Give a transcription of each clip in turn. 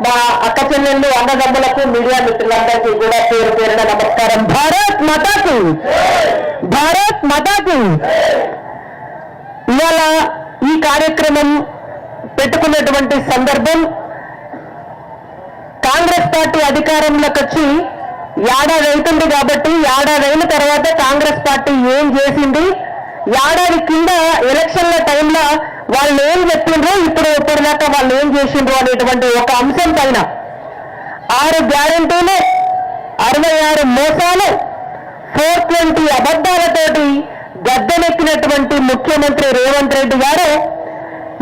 మా అక్క చెల్లెళ్ళు అన్నదమ్ములకు మీడియా మిత్రులందరికీ కూడా పేరు పేరున నమస్కారం. భారత్ మాతాకు, భారత్ మాతాకు. ఇవాళ ఈ కార్యక్రమం పెట్టుకున్నటువంటి సందర్భం, కాంగ్రెస్ పార్టీ అధికారంలోకి వచ్చి ఏడాది అవుతుంది కాబట్టి ఏడాది అయిన తర్వాత కాంగ్రెస్ పార్టీ ఏం చేసింది, ఏడాది కింద ఎలక్షన్ల టైంలో వాళ్ళు ఏం చెప్పిండ్రో ఇప్పుడు ఎప్పటిదాకా వాళ్ళు ఏం చేసిండ్రు అనేటువంటి ఒక అంశం పైన 6 గ్యారెంటీలు, 66 మోసాలు, 420 అబద్ధాలతోటి గద్దెనెక్కినటువంటి ముఖ్యమంత్రి రేవంత్ రెడ్డి గారు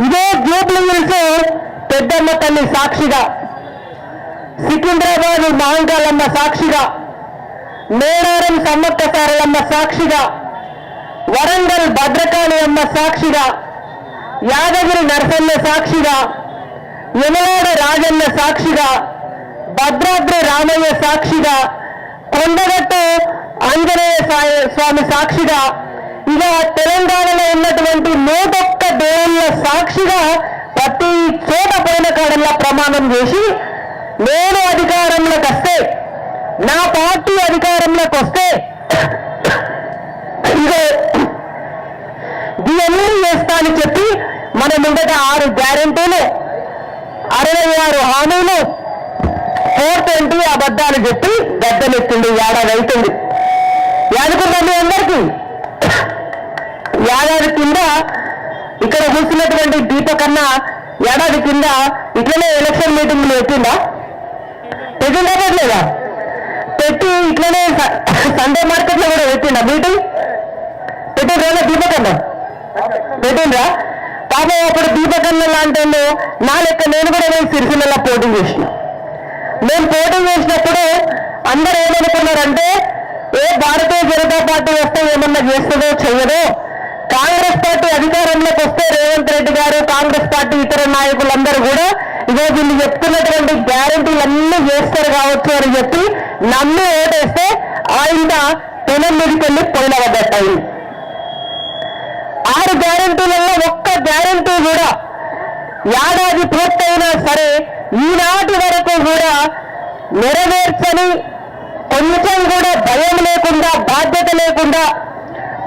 ఇదే జూబ్లీ హిల్స్ పెద్దమ్మ తల్లి సాక్షిగా, సికింద్రాబాద్ మహంకాళమ్మ సాక్షిగా, మేడారం సమ్మక్క సారలమ్మ సాక్షిగా, వరంగల్ భద్రకాళి అమ్మ సాక్షిగా, యాదగిరి నరసన్న సాక్షిగా, యమలాడ రాజన్న సాక్షిగా, భద్రాద్రి రామయ్య సాక్షిగా, కొండగట్టు ఆంజనేయ స్వామి సాక్షిగా, ఇక తెలంగాణలో ఉన్నటువంటి 101 దేవుళ్ళ సాక్షిగా ప్రతి చోట పోయిన కాడల్లా ప్రమాణం చేసి, నేను అధికారంలోకి వస్తే, నా పార్టీ అధికారంలోకి వస్తే ఇదో ఇవన్నీ చేస్తా అని చెప్పి మన ముందట 6 గ్యారెంటీలు, 66 హామీలు, 420 అబద్ధాలు చెప్పి గద్దెనెత్తింది. ఏడాది అవుతుంది. అనుకున్నాం మీ అందరికీ. ఏడాది కింద ఇక్కడ కూర్చున్నటువంటి దీపకన్న ఏడాది కింద ఇట్లనే ఎలక్షన్ మీటింగ్లు పెట్టిందా పెట్టలేదా? పెట్టి ఇట్లనే సండే మార్కెట్ లో కూడా పెట్టిందా మీటింగ్? పెట్టిండ్రా దీపకన్న? పెట్టిండ్రా? పాపం అప్పుడు దీపకన్న లాంటి నా లెక్క నేను కూడా సిరిసిల్లలో పోటీ చేసిన. మేము పోటీ చేసినప్పుడు అందరూ ఏమనుకున్నారంటే, భారతీయ జనతా పార్టీ వస్తే ఏమన్నా చేస్తుందో చెయ్యదో, కాంగ్రెస్ పార్టీ అధికారంలోకి వస్తే రేవంత్ రెడ్డి గారు, కాంగ్రెస్ పార్టీ ఇతర నాయకులందరూ కూడా ఇదో వీళ్ళు చెప్తున్నటువంటి గ్యారెంటీలన్నీ చేస్తారు కావచ్చు అని చెప్పి నమ్మి ఓటేస్తే ఆయన పెనం మీదకెళ్ళి పోయినవద్దట్టాయి. 6 గ్యారెంటీలలో ఒక్క గ్యారెంటీ కూడా ఏడాది పూర్తయినా సరే ఈనాటి వరకు కూడా నెరవేర్చని, కొంచెం కూడా భయం లేకుండా, బాధ్యత లేకుండా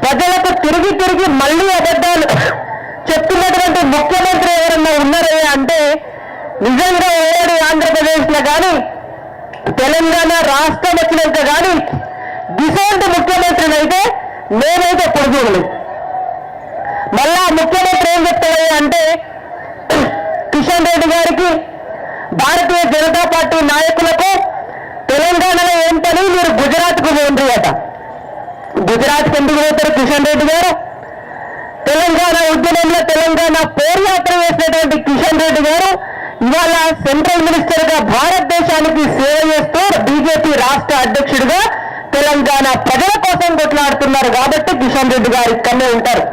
ప్రజలకు తిరిగి తిరిగి మళ్ళీ అబద్ధాలు చెప్తున్నటువంటి ముఖ్యమంత్రి ఎవరన్నా ఉన్నారే అంటే నిజంగా ఏడు ఆంధ్రప్రదేశ్లో కానీ తెలంగాణ రాష్ట్రం వచ్చినాక కానీ డిసెంట్ ముఖ్యమంత్రిని అయితే నేనైతే ఎప్పుడు చూడలేదు. మళ్ళా ముఖ్యమంత్రి ఏం చెప్తాడు అంటే, కిషన్ రెడ్డి గారికి, భారతీయ జనతా పార్టీ నాయకులకు తెలంగాణలో ఏం పని, మీరు గుజరాత్కు పోండి అట. గుజరాత్కి ఎందుకు పోతారు కిషన్ రెడ్డి గారు? తెలంగాణ ఉద్యమంలో తెలంగాణ పోర్యాత్ర చేసినటువంటి కిషన్ రెడ్డి గారు ఇవాళ సెంట్రల్ మినిస్టర్ గా భారతదేశానికి సేవ చేస్తూ బీజేపీ రాష్ట్ర అధ్యక్షుడిగా తెలంగాణ ప్రజల కోసం కొట్లాడుతున్నారు కాబట్టి కిషన్ రెడ్డి గారు ఇక్కడనే ఉంటారు.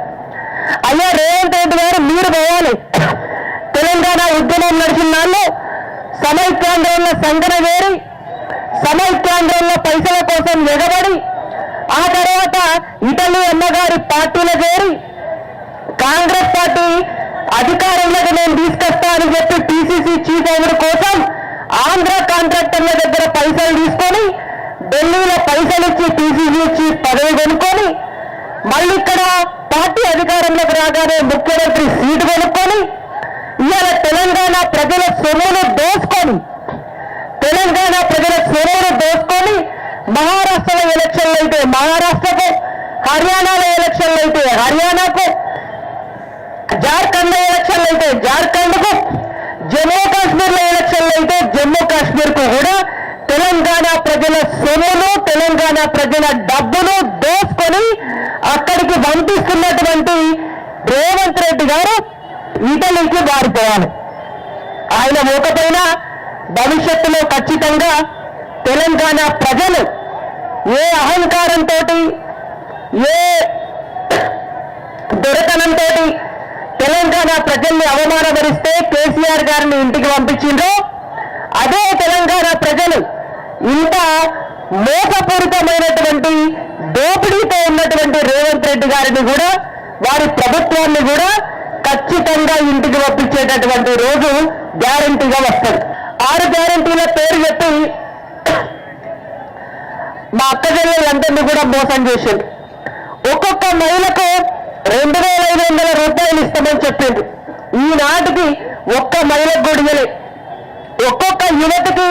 అయ్యా రేవంత్ రెడ్డి గారు మీరు పోవాలి. తెలంగాణ ఉద్యమం నడిచిన నాళ్ళు సమైక్యాంధ్రంలో సంఘన వేరి, సమైక్యాంధ్రంలో పైసల కోసం ఎగబడి, ఆ తర్వాత ఇటలీ అమ్మగారి పార్టీలో చేరి కాంగ్రెస్ పార్టీ అధికారంలోకి నేను తీసుకొస్తా అని చెప్పి టీసీసీ చీఫ్ అవ్వడం కోసం ఆంధ్ర కాంట్రాక్టర్ల దగ్గర పైసలు తీసుకొని ఢిల్లీలో పైసలు ఇచ్చి టీసీసీ ఇచ్చి పదవి కొనుక్కొని మళ్ళీ ఇక్కడ పార్టీ అధికారంలోకి రాగానే ముఖ్యమంత్రి సీటు కొనుక్కొని ఇవాళ తెలంగాణ ప్రజల సొమ్మును దోసుకొని, తెలంగాణ ప్రజల సొమ్మును దోసుకొని మహారాష్ట్రలో ఎలక్షన్లు అయితే మహారాష్ట్రకు, హర్యానాలో ఎలక్షన్లు అయితే హర్యానాకు, జార్ఖండ్ ఎలక్షన్లు అయితే జార్ఖండ్కు, జమ్మూ కాశ్మీర్లో ఎలక్షన్లు అయితే జమ్మూ కాశ్మీర్కు కూడా తెలంగాణ ప్రజల సొమ్మును, తెలంగాణ ప్రజల డబ్బును దోసుకొని అక్కడికి పంపిస్తున్నటువంటి రేవంత్ రెడ్డి గారు ఇటలీకి మారిపోవాలి. ఆయన పోకపోయినా భవిష్యత్తులో ఖచ్చితంగా తెలంగాణ ప్రజలు ఏ అహంకారంతో, ఏ దొరకనంతో తెలంగాణ ప్రజల్ని అవమానపరిస్తే కేసీఆర్ గారిని ఇంటికి పంపించిండ్రో, అదే తెలంగాణ ప్రజలు ఇంత మోసపూరితమైనటువంటి దోపిడీతో ఉన్నటువంటి రేవంత్ రెడ్డి గారిని కూడా, వారి ప్రభుత్వాన్ని కూడా ఖచ్చితంగా ఇంటికి పంపించేటటువంటి రోజు గ్యారంటీగా వస్తుంది. 6 గ్యారెంటీల పేరు చెప్పి మా అక్క చెల్లెలందరినీ కూడా మోసం చేసిండు. ఒక్కొక్క మహిళకు 2,500 రూపాయలు ఇస్తామని చెప్పిండు. ఈనాటికి ఒక్క మహిళకు కూడా ఇవ్వలే. ఒక్కొక్క యువతకి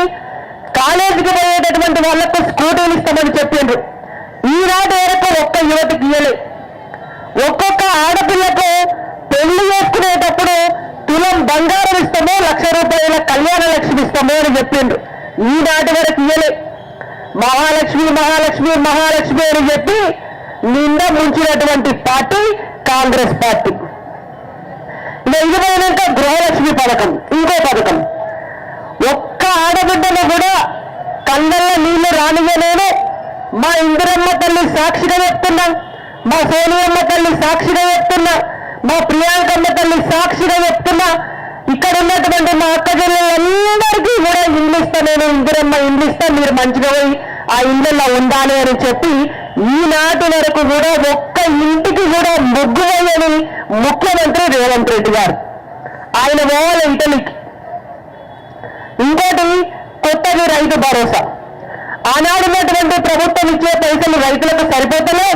కాలేజీకి పోయేటటువంటి వాళ్లకు స్కూటీలు ఇస్తామని చెప్పిండ్రు. ఈనాటి వరకు ఒక్క యువతకి ఇవ్వలే. ఒక్కొక్క ఆడపిల్లకు పెళ్లి చేసుకునేటప్పుడు తులం బంగారం ఇస్తామో, 1,00,000 రూపాయల కళ్యాణ లక్ష్మి ఇస్తామో అని చెప్పిండ్రు. ఈనాటి వరకు ఇవ్వలే. మహాలక్ష్మి మహాలక్ష్మి మహాలక్ష్మి అని చెప్పి నిండా ముంచినటువంటి పార్టీ కాంగ్రెస్ పార్టీ. ఇక ఇది పోయినాక గృహలక్ష్మి పథకం, ఇంకో పథకం. ఒక్క ఆడబిడ్డను కూడా కళ్ళల్లో నీళ్లు రానియనేను మా ఇందిరమ్మ తల్లి సాక్షిగా చెప్తున్నా, మా సోనియమ్మ తల్లి సాక్షిగా చెప్తున్నా, మా ప్రియాంకమ్మ తల్లి సాక్షిగా చెప్తున్నా. ఇక్కడ ఉన్నటువంటి మా అక్క చెల్లెలందరికీ కూడా ఇల్లు ఇస్తా, నేను ఇందిరమ్మ ఇల్లు ఇస్తా, మీరు మంచిగా పోయి ఆ ఇళ్ళల్లో ఉండాలి అని చెప్పి ఈనాటి వరకు కూడా ఒక్క ఇంటికి కూడా ముగ్గు వేయని ముఖ్యమంత్రి రేవంత్ రెడ్డి గారు. ఆయన పోవాలి ఇటలీకి. ఇంకోటి కొత్తది రైతు భరోసా. ఆనాడున్నటువంటి ప్రభుత్వం ఇచ్చే పైసలు రైతులకు సరిపోతలే.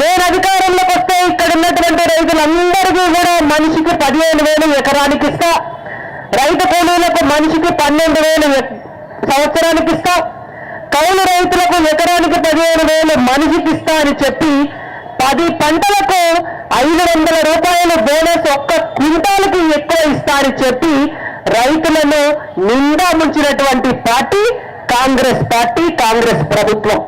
నేను అధికారంలోకి వస్తే ఇక్కడ ఉన్నటువంటి రైతులందరికీ కూడా మనిషికి 15,000 ఎకరానికి ఇస్తా, రైతు కూలీలకు మనిషికి 12,000 సంవత్సరానికి ఇస్తా, కౌలు రైతులకు ఎకరానికి 15,000 మనిషికి ఇస్తా అని చెప్పి 10 పంటలకు 500 రూపాయలు బోనస్ ఒక్క క్వింటాల్కి ఎక్కువ ఇస్తా అని చెప్పి రైతులను నిండా ముంచినటువంటి పార్టీ కాంగ్రెస్ పార్టీ, కాంగ్రెస్ ప్రభుత్వం.